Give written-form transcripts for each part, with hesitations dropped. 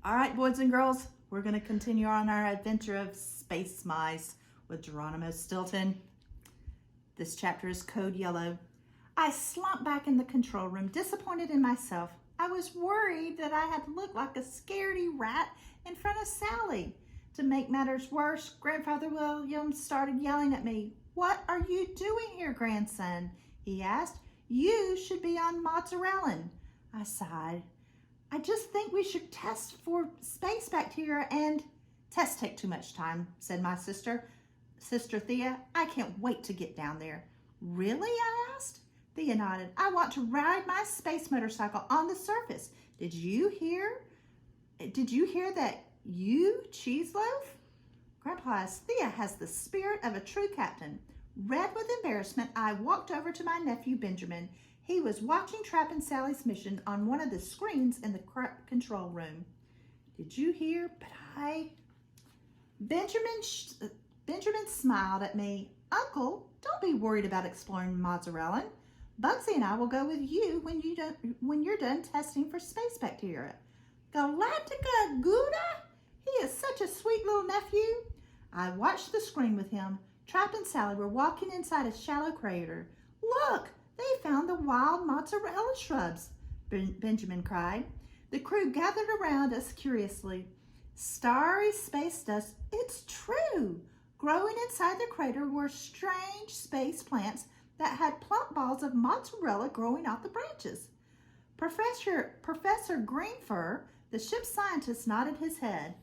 All right, boys and girls, we're going to continue on our adventure of Spacemice with Geronimo Stilton. This chapter is Code Yellow. I slumped back in the control room, disappointed in myself. I was worried that I had looked like a scaredy rat in front of Sally. To make matters worse, Grandfather William started yelling at me. "What are you doing here, grandson?" he asked. "You should be on mozzarella." I sighed. "I just think we should test for space bacteria and..." "Tests take too much time," said my sister. "Sister Thea, I can't wait to get down there." "Really?" I asked. Thea nodded. "I want to ride my space motorcycle on the surface. Did you hear that, you cheese loaf?" Grandpa, Thea has the spirit of a true captain. Red with embarrassment, I walked over to my nephew Benjamin. He was watching Trap and Sally's mission on one of the screens in the control room. "Did you hear?" But Benjamin smiled at me. "Uncle, don't be worried about exploring mozzarella. Bugsy and I will go with you when you're done testing for space bacteria." Galactica Gouda? He is such a sweet little nephew. I watched the screen with him. Trap and Sally were walking inside a shallow crater. "Look, they found the wild mozzarella shrubs," Benjamin cried. The crew gathered around us curiously. "Starry space dust, it's true." Growing inside the crater were strange space plants that had plump balls of mozzarella growing off the branches. Professor Greenfur, the ship's scientist, nodded his head.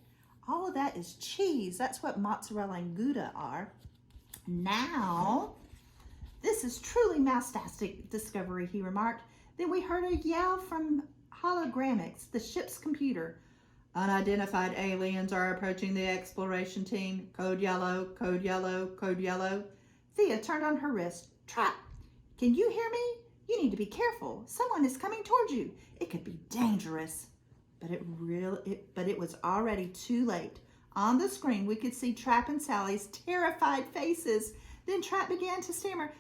"All of that is cheese. That's what mozzarella and Gouda are." "Now, this is truly moustastic discovery," he remarked. Then we heard a yell from Hologramics, the ship's computer. "Unidentified aliens are approaching the exploration team. Code yellow, code yellow, code yellow." Thea turned on her wrist. "Trap, can you hear me? You need to be careful. Someone is coming towards you. It could be dangerous." But it was already too late. On the screen, we could see Trap and Sally's terrified faces. Then Trap began to stammer,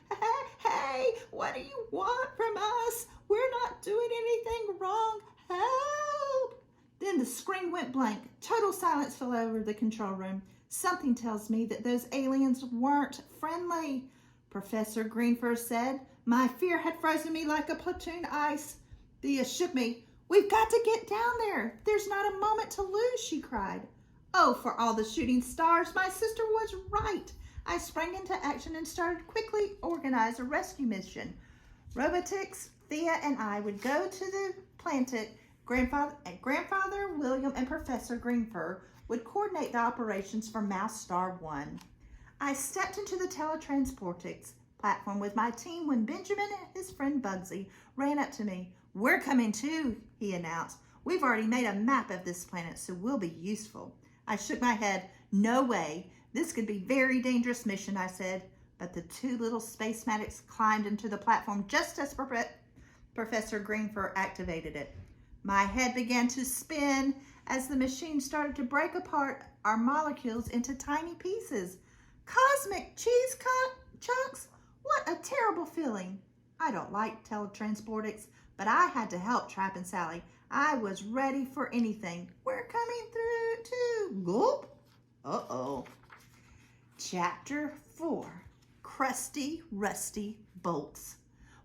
Hey, what do you want from us? We're not doing anything wrong. Help!" Then the screen went blank. Total silence fell over the control room. "Something tells me that those aliens weren't friendly," Professor Greenfur said. My fear had frozen me like a platoon ice. Thea shook me. "We've got to get down there. There's not a moment to lose," she cried. Oh, for all the shooting stars, my sister was right. I sprang into action and started quickly organize a rescue mission. Robotics, Thea, and I would go to the planet. Grandfather William and Professor Greenfur would coordinate the operations for Mouse Star 1. I stepped into the teletransportics platform with my team when Benjamin and his friend Bugsy ran up to me. "We're coming too," he announced. "We've already made a map of this planet, so we'll be useful." I shook my head. "No way. This could be a very dangerous mission," I said. But the two little spacematics climbed into the platform just as Professor Greenfur activated it. My head began to spin as the machine started to break apart our molecules into tiny pieces. Cosmic cheese chunks? What a terrible feeling. I don't like teletransportics, but I had to help Trap and Sally. I was ready for anything. "We're coming through too." Gulp. Uh-oh. Chapter 4. Crusty, Rusty Bolts.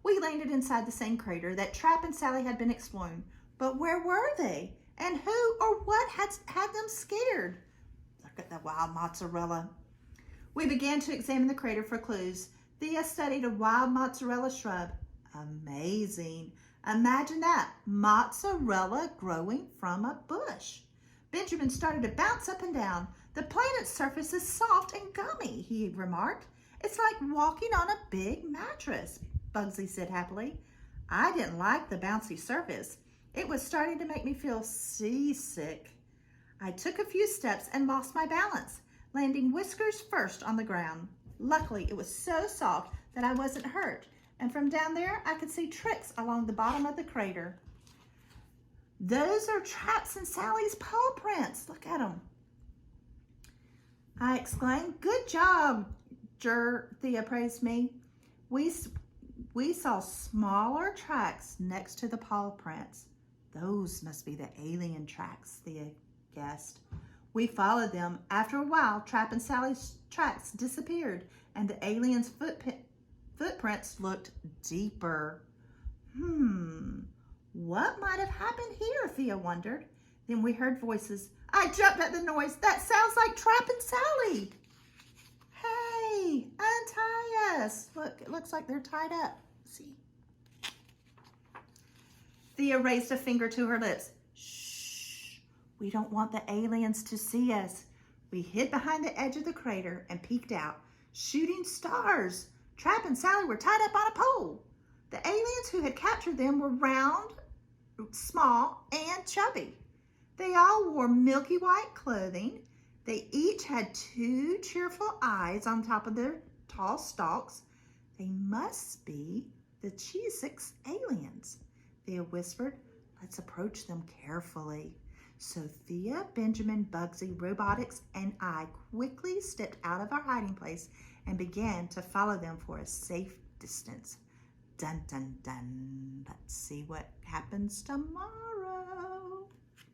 We landed inside the same crater that Trap and Sally had been exploring. But where were they? And who or what had them scared? Look at the wild mozzarella. We began to examine the crater for clues. Thea studied a wild mozzarella shrub. Amazing. Imagine that, mozzarella growing from a bush. Benjamin started to bounce up and down. "The planet's surface is soft and gummy," he remarked. "It's like walking on a big mattress," Bugsy said happily. I didn't like the bouncy surface. It was starting to make me feel seasick. I took a few steps and lost my balance, landing whiskers first on the ground. Luckily, it was so soft that I wasn't hurt, and from down there, I could see tricks along the bottom of the crater. "Those are Trap's and Sally's paw prints. Look at them," I exclaimed. "Good job, Thea praised me. We saw smaller tracks next to the paw prints. Those must be the alien tracks," Thea guessed. We followed them. After a while, Trap and Sally's tracks disappeared, and the aliens' footprints looked deeper. What might have happened here, Thea wondered. Then we heard voices. I jumped at the noise. That sounds like Trap and Sally. Hey, untie us. Look, it looks like they're tied up. See? Thea raised a finger to her lips. Shh, we don't want the aliens to see us. We hid behind the edge of the crater and peeked out. Shooting stars. Trap and Sally were tied up on a pole. The aliens who had captured them were round, small, and chubby. They all wore milky white clothing. They each had 2 cheerful eyes on top of their tall stalks. They must be the Cheez-Ix aliens. Thea whispered, let's approach them carefully. So Thea, Benjamin, Bugsy, Robotics, and I quickly stepped out of our hiding place and began to follow them for a safe distance. Dun, dun, dun. Let's see what happens tomorrow.